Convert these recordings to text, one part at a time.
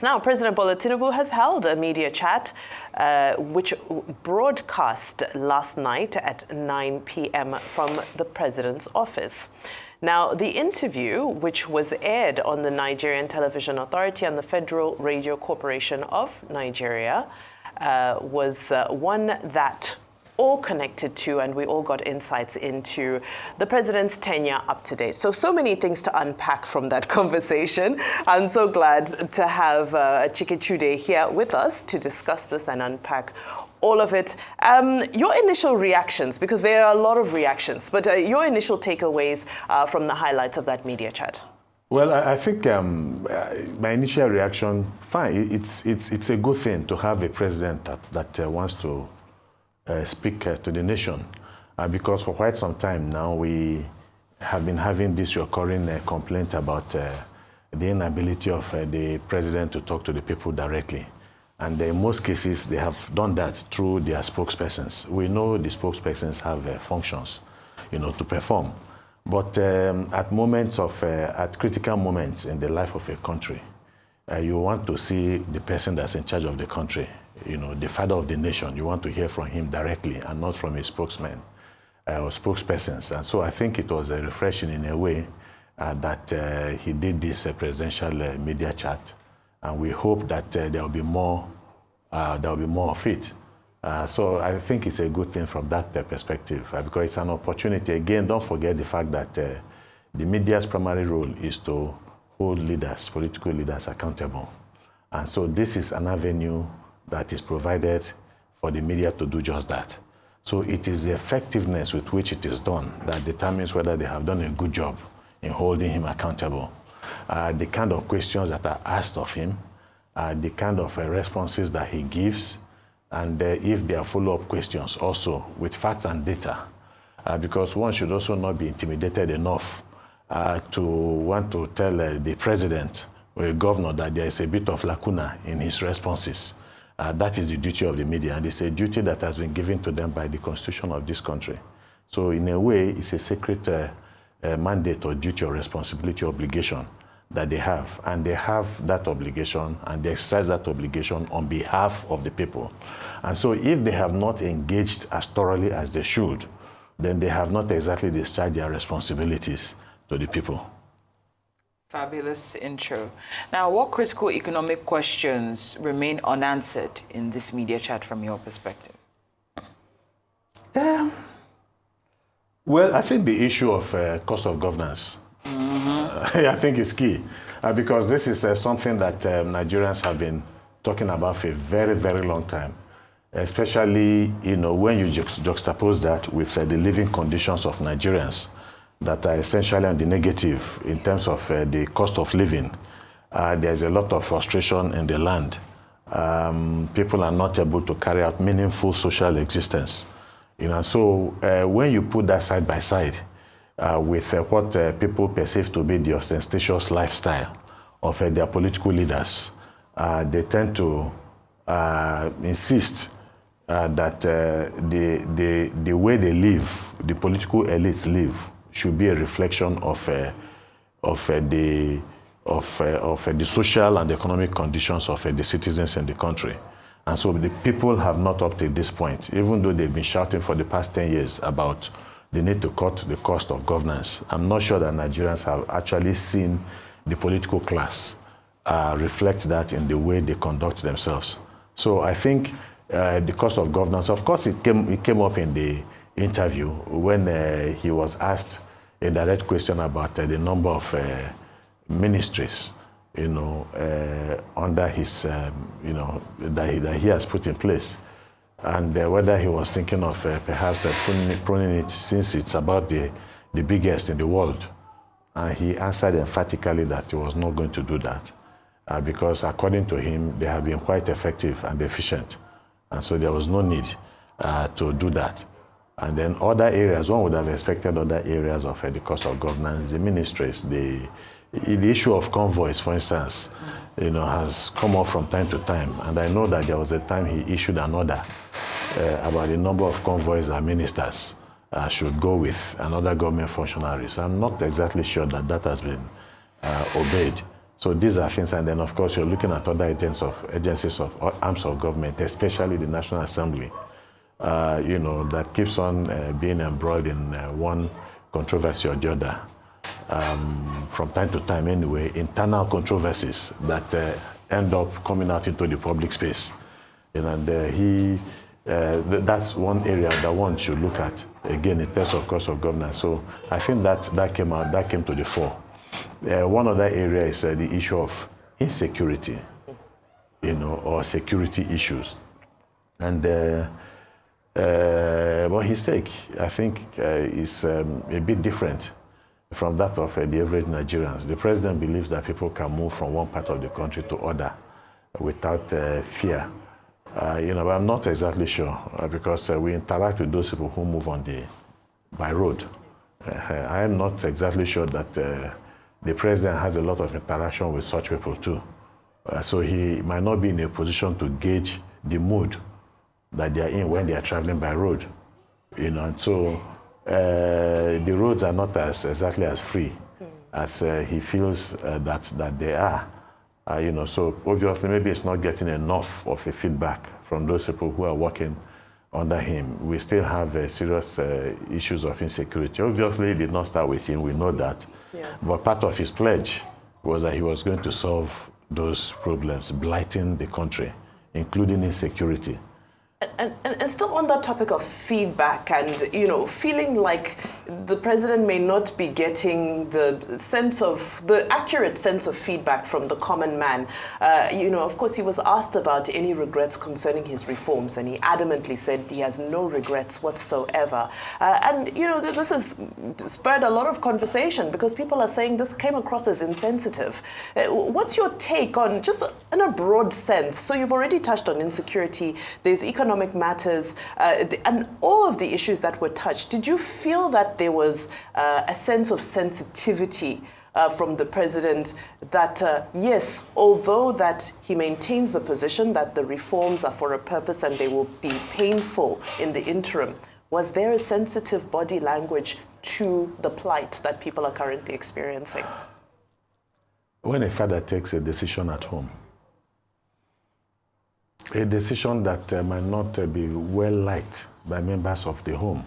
Now, President Bola Tinubu has held a media chat which broadcast last night at 9 p.m. from the president's office. Now, the interview, which was aired on the Nigerian Television Authority and the Federal Radio Corporation of Nigeria, was one that all connected to, and we all got insights into the president's tenure up to date. So many things to unpack from that conversation. I'm so glad to have Achike Chude here with us to discuss this and unpack all of it. Your initial reactions, because there are a lot of reactions, but your initial takeaways from the highlights of that media chat. Well, I think my initial reaction, fine, it's a good thing to have a president that wants to speak to the nation, because for quite some time now we have been having this recurring complaint about the inability of the president to talk to the people directly. And in most cases, they have done that through their spokespersons. We know the spokespersons have functions, to perform. But at critical moments in the life of a country, you want to see the person that's in charge of the country, the father of the nation. You want to hear from him directly and not from his spokesman or spokespersons. And so I think it was refreshing in a way that he did this presidential media chat. And we hope that there will be more of it. So I think it's a good thing from that perspective, because it's an opportunity. Again, don't forget the fact that the media's primary role is to hold leaders, political leaders, accountable. And so this is an avenue that is provided for the media to do just that. So it is the effectiveness with which it is done that determines whether they have done a good job in holding him accountable. The kind of questions that are asked of him, the kind of responses that he gives, and if there are follow-up questions also with facts and data, because one should also not be intimidated enough to want to tell the president or a governor that there is a bit of lacuna in his responses. That is the duty of the media, and it's a duty that has been given to them by the constitution of this country. So in a way, it's a sacred mandate or duty or responsibility, obligation that they have. And they have that obligation, and they exercise that obligation on behalf of the people. And so if they have not engaged as thoroughly as they should, then they have not exactly discharged their responsibilities to the people. Fabulous intro. Now, what critical economic questions remain unanswered in this media chat from your perspective? Well, I think the issue of cost of governance, I think is key, because this is something that Nigerians have been talking about for a very, very long time, especially, when you juxtapose that with the living conditions of Nigerians that are essentially on the negative in terms of the cost of living. There's a lot of frustration in the land. People are not able to carry out meaningful social existence. So when you put that side by side with what people perceive to be the ostentatious lifestyle of their political leaders, they tend to insist that the way they live, the political elites live, should be a reflection of the social and economic conditions of the citizens in the country. And so the people have not up to this point, even though they've been shouting for the past 10 years about the need to cut the cost of governance. I'm not sure that Nigerians have actually seen the political class reflect that in the way they conduct themselves. So I think the cost of governance, of course, it came up in the interview when he was asked a direct question about the number of ministries, under his, that he has put in place, and whether he was thinking of perhaps pruning it, since it's about the biggest in the world. And he answered emphatically that he was not going to do that, because according to him, they have been quite effective and efficient, and so there was no need to do that. And then other areas, one would have expected other areas of the cost of governance, the ministries, the issue of convoys, for instance, has come up from time to time. And I know that there was a time he issued an order about the number of convoys that ministers should go with and other government functionaries. I'm not exactly sure that that has been obeyed. So these are things, and then of course you're looking at other agencies of arms of government, especially the National Assembly, that keeps on being embroiled in one controversy or the other. From time to time anyway, internal controversies that end up coming out into the public space. And that's one area that one should look at, again, in terms of course of governance. So I think that came to the fore. One other area is the issue of insecurity, or security issues. And well, his take, I think, is a bit different from that of the average Nigerians. The president believes that people can move from one part of the country to other without fear. But I'm not exactly sure because we interact with those people who move by road. I am not exactly sure that the president has a lot of interaction with such people too. So he might not be in a position to gauge the mood that they are in when they are traveling by road. And so the roads are not exactly as free as he feels that they are. So obviously maybe it's not getting enough of a feedback from those people who are working under him. We still have serious issues of insecurity. Obviously it did not start with him, we know that. Yeah. But part of his pledge was that he was going to solve those problems blighting the country, including insecurity. And still on that topic of feedback and, feeling like the president may not be getting the accurate sense of feedback from the common man. Of course, he was asked about any regrets concerning his reforms, and he adamantly said he has no regrets whatsoever. This has spurred a lot of conversation because people are saying this came across as insensitive. What's your take on, just in a broad sense? So you've already touched on insecurity, there's economic matters, and all of the issues that were touched. Did you feel that there was a sense of sensitivity from the president that, yes, although that he maintains the position that the reforms are for a purpose and they will be painful in the interim, was there a sensitive body language to the plight that people are currently experiencing? When a father takes a decision at home, a decision that might not be well liked by members of the home.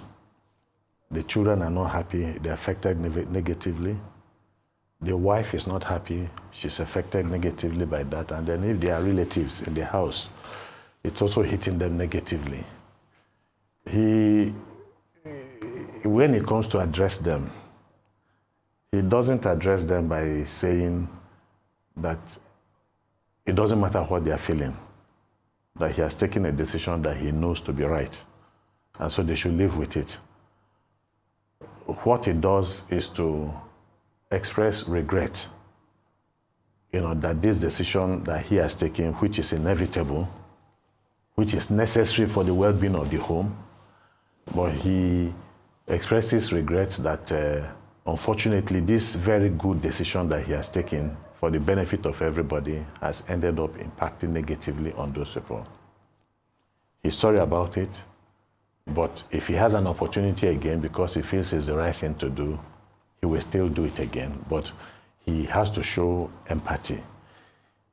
The children are not happy, they're affected negatively. The wife is not happy, she's affected negatively by that. And then if there are relatives in the house, it's also hitting them negatively. When it comes to address them, he doesn't address them by saying that it doesn't matter what they are feeling, that he has taken a decision that he knows to be right, and so they should live with it. What he does is to express regret, that this decision that he has taken, which is inevitable, which is necessary for the well-being of the home, but he expresses regrets that, unfortunately, this very good decision that he has taken for the benefit of everybody has ended up impacting negatively on those people. He's sorry about it, but if he has an opportunity again because he feels it's the right thing to do, he will still do it again, but he has to show empathy.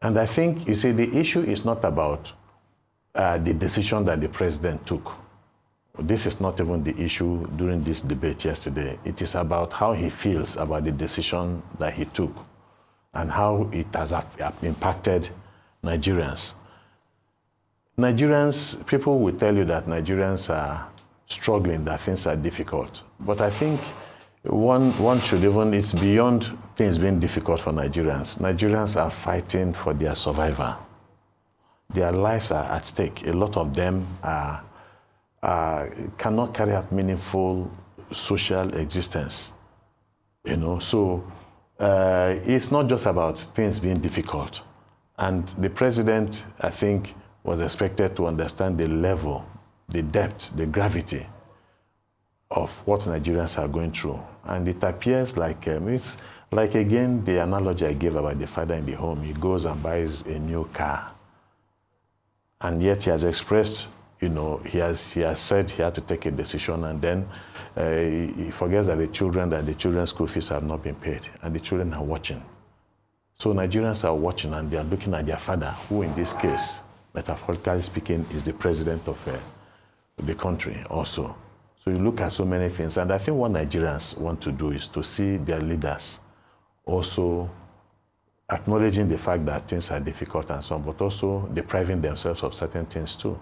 And I think, you see, the issue is not about the decision that the president took. This is not even the issue during this debate yesterday. It is about how he feels about the decision that he took and how it has impacted Nigerians. People will tell you that Nigerians are struggling, that things are difficult. But I think one should it's beyond things being difficult for Nigerians. Nigerians are fighting for their survival. Their lives are at stake. A lot of them cannot carry out meaningful social existence. So it's not just about things being difficult. And the president, I think, was expected to understand the level, the depth, the gravity of what Nigerians are going through. And it appears like, it's like, again, the analogy I gave about the father in the home. He goes and buys a new car. And yet he has expressed, he has said he had to take a decision, and then he forgets that the children's school fees have not been paid, and the children are watching. So Nigerians are watching and they are looking at their father, who in this case, metaphorically speaking, is the president of the country also. So you look at so many things. And I think what Nigerians want to do is to see their leaders also acknowledging the fact that things are difficult and so on, but also depriving themselves of certain things too.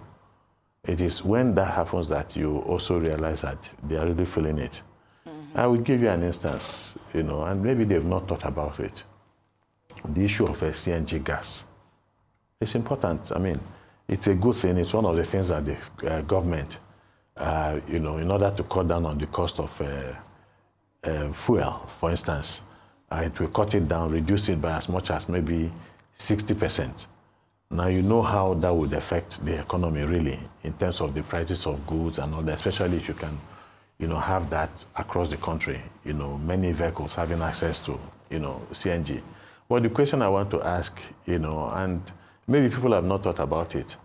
It is when that happens that you also realize that they are really feeling it. Mm-hmm. I will give you an instance, and maybe they've not thought about it. The issue of CNG gas. It's important. I mean, it's a good thing. It's one of the things that the government, in order to cut down on the cost of fuel, for instance, it will cut it down, reduce it by as much as maybe 60%. Now you know how that would affect the economy really in terms of the prices of goods and all that, especially if you can, have that across the country, many vehicles having access to, CNG. But the question I want to ask, and maybe people have not thought about it,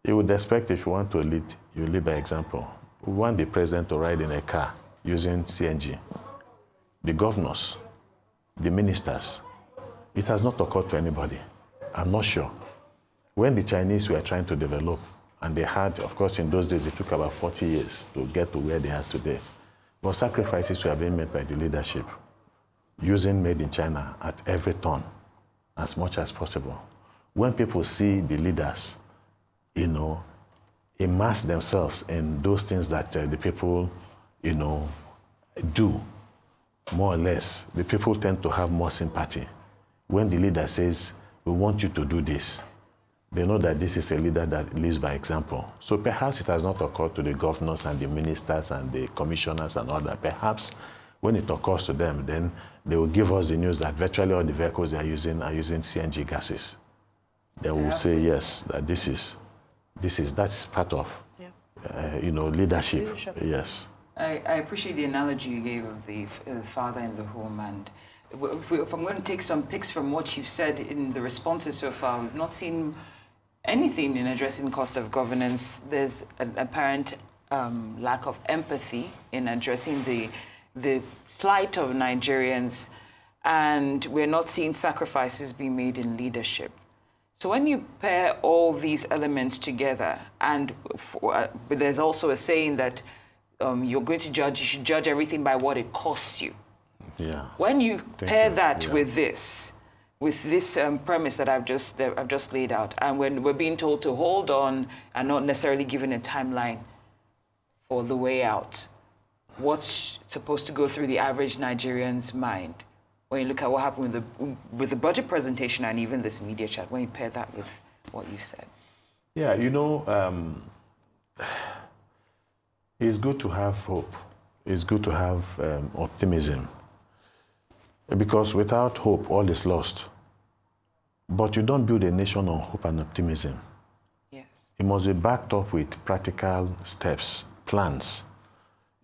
you would expect if you want to lead, you lead by example. We want the president to ride in a car using CNG. The governors, the ministers, it has not occurred to anybody. I'm not sure. When the Chinese were trying to develop, and they had, of course, in those days, it took about 40 years to get to where they are today. But sacrifices were being made by the leadership, using made in China at every turn, as much as possible. When people see the leaders, immerse themselves in those things that the people, do, more or less, the people tend to have more sympathy. When the leader says, we want you to do this, they know that this is a leader that leads by example. So perhaps it has not occurred to the governors and the ministers and the commissioners and all that. Perhaps when it occurs to them, then they will give us the news that virtually all the vehicles they are using CNG gases. They will say, yes, that that's part of, leadership. Yes. I appreciate the analogy you gave of the father in the home, and if I'm going to take some picks from what you've said in the responses so far, we've not seen anything in addressing cost of governance. There's an apparent lack of empathy in addressing the plight of Nigerians, and we're not seeing sacrifices being made in leadership. So when you pair all these elements together, and but there's also a saying that you should judge everything by what it costs you. Yeah. When you pair that with this premise that I've just laid out, and when we're being told to hold on and not necessarily given a timeline for the way out, what's supposed to go through the average Nigerian's mind when you look at what happened with the budget presentation and even this media chat, when you pair that with what you've said? Yeah, it's good to have hope. It's good to have optimism. Because without hope, all is lost. But you don't build a nation on hope and optimism. Yes. It must be backed up with practical steps, plans,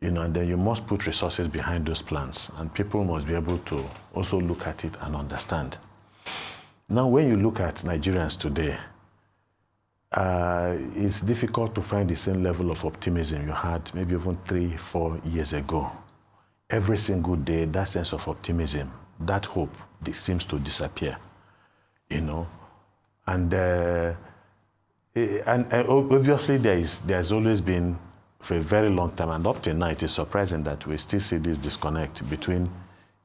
and then you must put resources behind those plans, and people must be able to also look at it and understand. Now, when you look at Nigerians today, it's difficult to find the same level of optimism you had maybe even 3-4 years ago. Every single day, that sense of optimism, that hope, seems to disappear, and obviously there's always been, for a very long time, and up till now, it is surprising that we still see this disconnect between,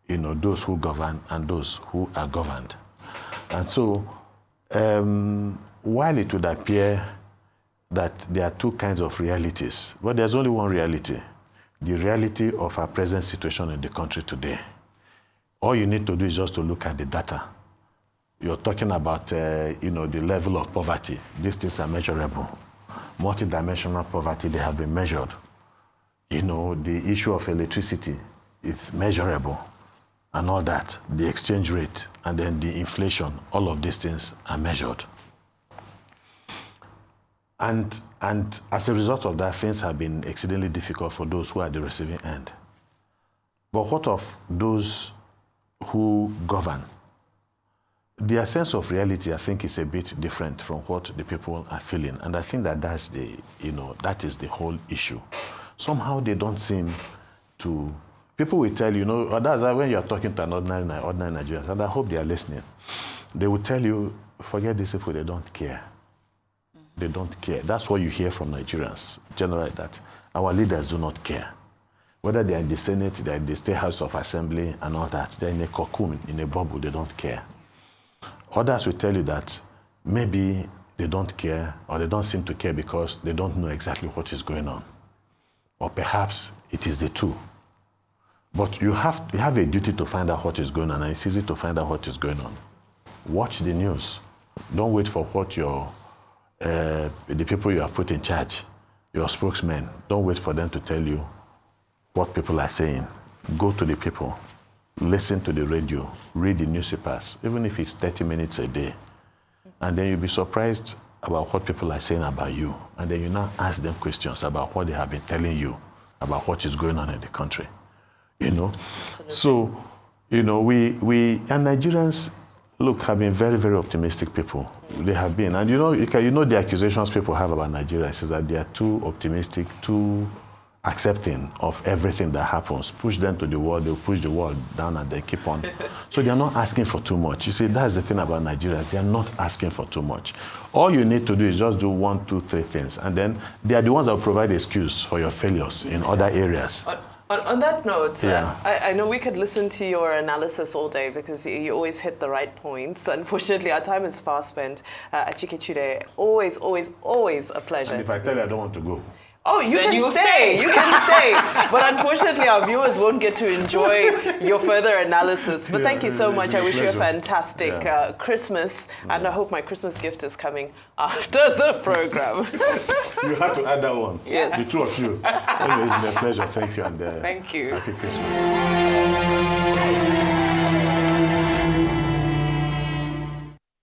those who govern and those who are governed. And so, while it would appear that there are two kinds of realities, but there's only one reality. The reality of our present situation in the country today. All you need to do is just to look at the data. You're talking about, the level of poverty. These things are measurable. Multidimensional poverty, they have been measured. The issue of electricity, it's measurable. And all that, the exchange rate, and then the inflation, all of these things are measured. And as a result of that, things have been exceedingly difficult for those who are at the receiving end. But what of those who govern? Their sense of reality, I think, is a bit different from what the people are feeling. And I think that that is the whole issue. Somehow they don't seem to, People will tell you, that's why when you're talking to an ordinary Nigerians, and I hope they are listening, they will tell you, forget these people, they don't care. They don't care. That's what you hear from Nigerians, generally, that our leaders do not care. Whether they are in the Senate, they are in the State House of Assembly and all that, they're in a cocoon, in a bubble, they don't care. Others will tell you that maybe they don't care, or they don't seem to care because they don't know exactly what is going on. Or perhaps it is the two. But you have a duty to find out what is going on, and it's easy to find out what is going on. Watch the news. Don't wait for what the people you have put in charge, your spokesmen, don't wait for them to tell you what people are saying. Go to the people, listen to the radio, read the newspapers, even if it's 30 minutes a day. And then you'll be surprised about what people are saying about you. And then you now ask them questions about what they have been telling you about what is going on in the country. Absolutely. So, we and Nigerians, look, have been very, very optimistic people. They have been. And the accusations people have about Nigerians is that they are too optimistic, too accepting of everything that happens. Push them to the wall, they'll push the wall down and they keep on. So they are not asking for too much. You see, that's the thing about Nigerians. They are not asking for too much. All you need to do is just do 1, 2, 3 things. And then they are the ones that will provide excuse for your failures in other areas. On that note, Yeah. I know we could listen to your analysis all day because you always hit the right points. Unfortunately, our time is fast spent. Achike Chude, always, always, always a pleasure. And if I tell you I don't want to go. Oh, you Then can you'll stay. You can stay. But unfortunately, our viewers won't get to enjoy your further analysis. But thank you so it's much. been I a wish you a pleasure. fantastic Christmas. And I hope my Christmas gift is coming after the program. You have to add that one. Yes. The two of you. Anyway, it's been a pleasure. Thank you. And Thank you. Happy Christmas.